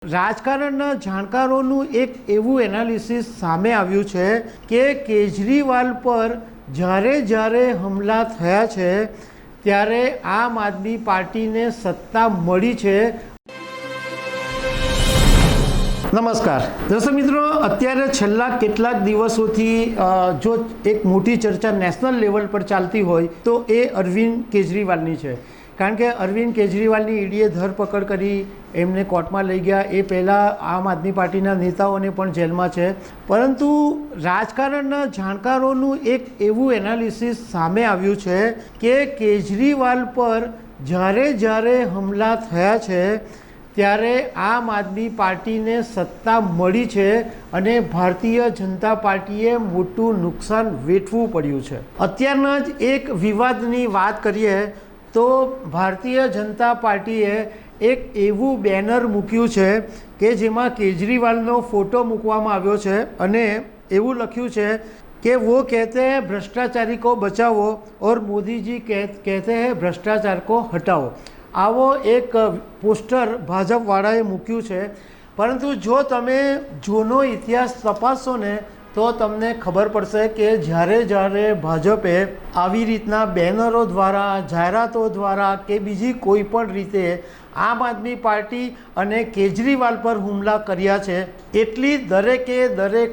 રાજકારણના જાણકારોનું એક એવું એનાલિસિસ સામે આવ્યું છે કે કેજરીવાલ પર જ્યારે હુમલા થયા છે ત્યારે આમ આદમી પાર્ટીને સત્તા મળી છે। નમસ્કાર દર્શક મિત્રો, અત્યારે છેલ્લા કેટલાક દિવસોથી જો એક મોટી ચર્ચા નેશનલ લેવલ પર ચાલતી હોય તો એ અરવિંદ કેજરીવાલની છે। કારણ કે અરવિંદ કેજરીવાલની ઈડીએ ધરપકડ કરી એમને કોર્ટમાં લઈ ગયા। એ પહેલાં આમ આદમી પાર્ટીના નેતાઓને પણ જેલમાં છે। પરંતુ રાજકારણના જાણકારોનું એક એવું એનાલિસિસ સામે આવ્યું છે કે કેજરીવાલ પર જ્યારે હુમલા થયા છે ત્યારે આમ આદમી પાર્ટીને સત્તા મળી છે અને ભારતીય જનતા પાર્ટીએ મોટું નુકસાન વેઠવું પડ્યું છે। અત્યારના જ એક વિવાદની વાત કરીએ તો ભારતીય જનતા પાર્ટીએ એક એવું બેનર મૂક્યું છે કે જેમાં કેજરીવાલનો ફોટો મૂકવામાં આવ્યો છે અને એવું લખ્યું છે कि वो कहते हैं भ्रष्टाचारी को बचाओ और मोदी जी कहते हैं भ्रष्टाचार को हटाओ। आवो एक पोस्टर भाजपवाળાએ મૂક્યું છે। પરંતુ જો તમે જૂનો ઇતિહાસ તપાસશો ને તો તમને ખબર પડશે કે જ્યારે ભાજપે આવી રીતના બેનરો દ્વારા, જાહેરાતો દ્વારા કે બીજી કોઈ પણ રીતે આમ આદમી પાર્ટી અને કેજરીવાલ પર હુમલા કર્યા છે, એટલી દરેક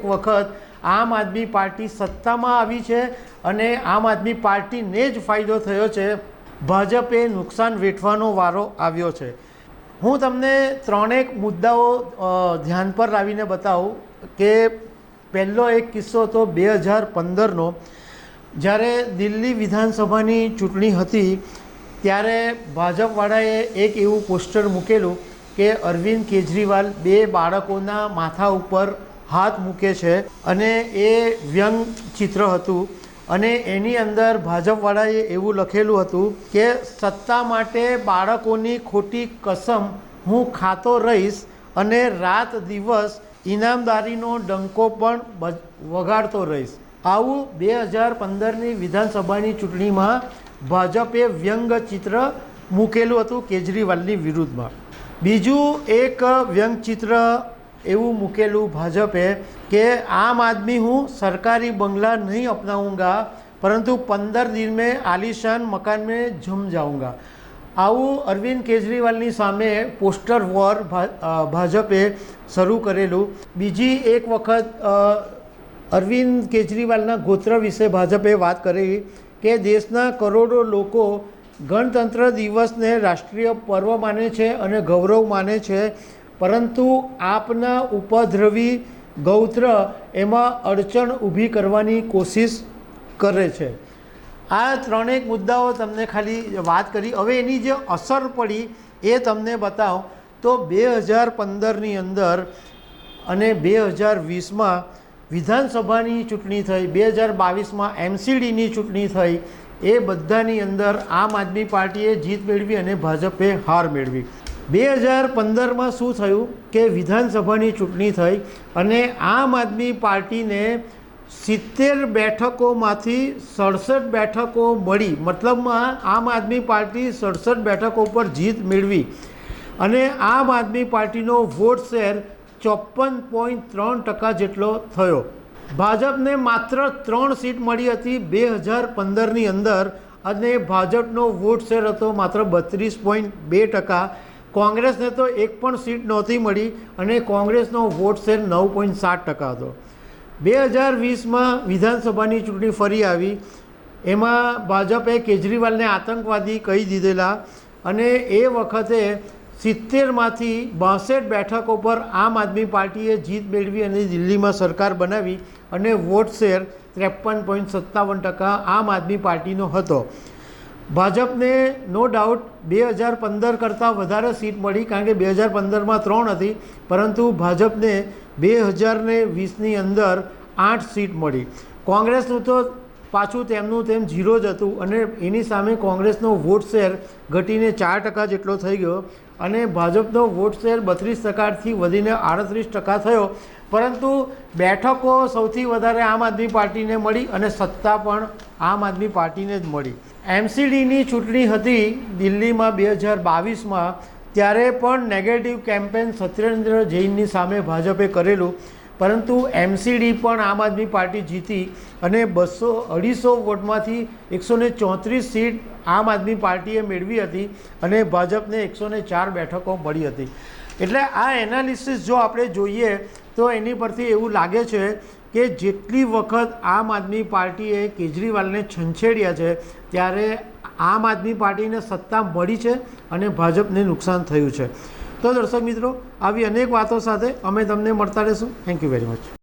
વખત આમ આદમી પાર્ટી સત્તામાં આવી છે અને આમ આદમી પાર્ટીને જ ફાયદો થયો છે। ભાજપે નુકસાન વેઠવાનો વારો આવ્યો છે। હું તમને ત્રણેક મુદ્દાઓ ધ્યાન પર લાવીને બતાવું કે પહેલો એક કિસ્સો તો 2015નો, જ્યારે દિલ્હી વિધાનસભાની ચૂંટણી હતી ત્યારે ભાજપવાળાએ એક એવું પોસ્ટર મૂકેલું કે અરવિંદ કેજરીવાલ બે બાળકોના માથા ઉપર હાથ મૂકે છે અને એ વ્યંગ ચિત્ર હતું અને એની અંદર ભાજપવાળાએ એવું લખેલું હતું કે સત્તા માટે બાળકોની ખોટી કસમ હું ખાતો રહીશ અને રાત દિવસ ઇનામદારીનો ડંકો પણ વગાડતો રહીશ। આવું 2015ની વિધાનસભાની ચૂંટણીમાં ભાજપે વ્યંગ ચિત્ર મૂકેલું હતું કેજરીવાલની વિરુદ્ધમાં। બીજું એક વ્યંગ ચિત્ર એવું મૂકેલું ભાજપે કે આમ आदमी हूँ सरकारी बंगला नहीं अपनाऊंगा परंतु 15 दिन में आलीशान मकान में जम जाऊंगा। આવું અરવિંદ કેજરીવાલની સામે પોસ્ટર વોર ભાજપે શરૂ કરેલું। બીજી એક વખત અરવિંદ કેજરીવાલના ગોત્ર વિશે ભાજપે વાત કરી કે દેશના કરોડો લોકો ગણતંત્ર દિવસને રાષ્ટ્રીય પર્વ માને છે અને ગૌરવ માને છે, પરંતુ આપના ઉપદ્રવી ગૌત્ર એમાં અડચણ ઊભી કરવાની કોશિશ કરે છે। આ ત્રણેક મુદ્દાઓ તમને ખાલી વાત કરી। હવે એની જે અસર પડી એ તમને બતાવો તો 2015ની અંદર અને 2020માં વિધાનસભાની ચૂંટણી થઈ, 2022માં MCDની ચૂંટણી થઈ, એ બધાની અંદર આમ આદમી પાર્ટીએ જીત મેળવી અને ભાજપે હાર મેળવી। 2015માં શું થયું કે વિધાનસભાની ચૂંટણી થઈ અને આમ આદમી પાર્ટીને 70 બેઠકોમાંથી 67 બેઠકો મળી। મતલબમાં આમ આદમી પાર્ટી 67 બેઠકો પર જીત મેળવી અને આમ આદમી પાર્ટીનો વોટ શેર 54.3% જેટલો થયો। ભાજપને માત્ર 3 સીટ મળી હતી 2015ની અંદર અને ભાજપનો વોટ શેર હતો માત્ર 32.2%। કોંગ્રેસને તો એક પણ સીટ નહોતી મળી અને કોંગ્રેસનો વોટ શેર 9.7% હતો। 2020માં વિધાનસભાની ચૂંટણી ફરી આવી, એમાં ભાજપે કેજરીવાલને આતંકવાદી કહી દીધેલા અને એ વખતે 70માંથી 62 બેઠકો પર આમ આદમી પાર્ટીએ જીત મેળવી અને દિલ્હીમાં સરકાર બનાવી અને વોટ શેર 53.57% આમ આદમી પાર્ટીનો હતો। ભાજપને નો ડાઉટ 2015 કરતાં વધારે સીટ મળી, કારણ કે 2015માં 3 હતી, પરંતુ ભાજપને 2020ની અંદર 8 સીટ મળી। કોંગ્રેસનું તો પાછું તેમનું તેમ 0 જ હતું અને એની સામે કોંગ્રેસનો વોટ શેર ઘટીને 4% જેટલો થઈ ગયો અને ભાજપનો વોટ શેર 32%થી વધીને 38% થયો। પરંતુ બેઠકો સૌથી વધારે આમ આદમી પાર્ટીને મળી અને સત્તા પણ આમ આદમી પાર્ટીને જ મળી। MCDની ચૂંટણી હતી દિલ્હીમાં 2022માં, ત્યારે પણ નેગેટિવ કેમ્પેન સત્યેન્દ્ર જૈનની સામે ભાજપે કરેલું, પરંતુ MCD પણ આમ આદમી પાર્ટી જીતી અને 200-250 વોટમાંથી 134 સીટ આમ આદમી પાર્ટીએ મેળવી હતી અને ભાજપને 104 બેઠકો મળી હતી. એટલે આ એનાલિસિસ જો આપણે જોઈએ તો એની પરથી એવું લાગે છે કે જેટલી વખત આમ આદમી પાર્ટીએ કેજરીવાલને છંછેડ્યા છે ત્યારે આમ આદમી પાર્ટીને સત્તા મળી છે અને ભાજપને નુકસાન થયું છે. તો દર્શક મિત્રો, આવી અનેક વાતો સાથે અમે તમને મળતા રહીશું. Thank you very much.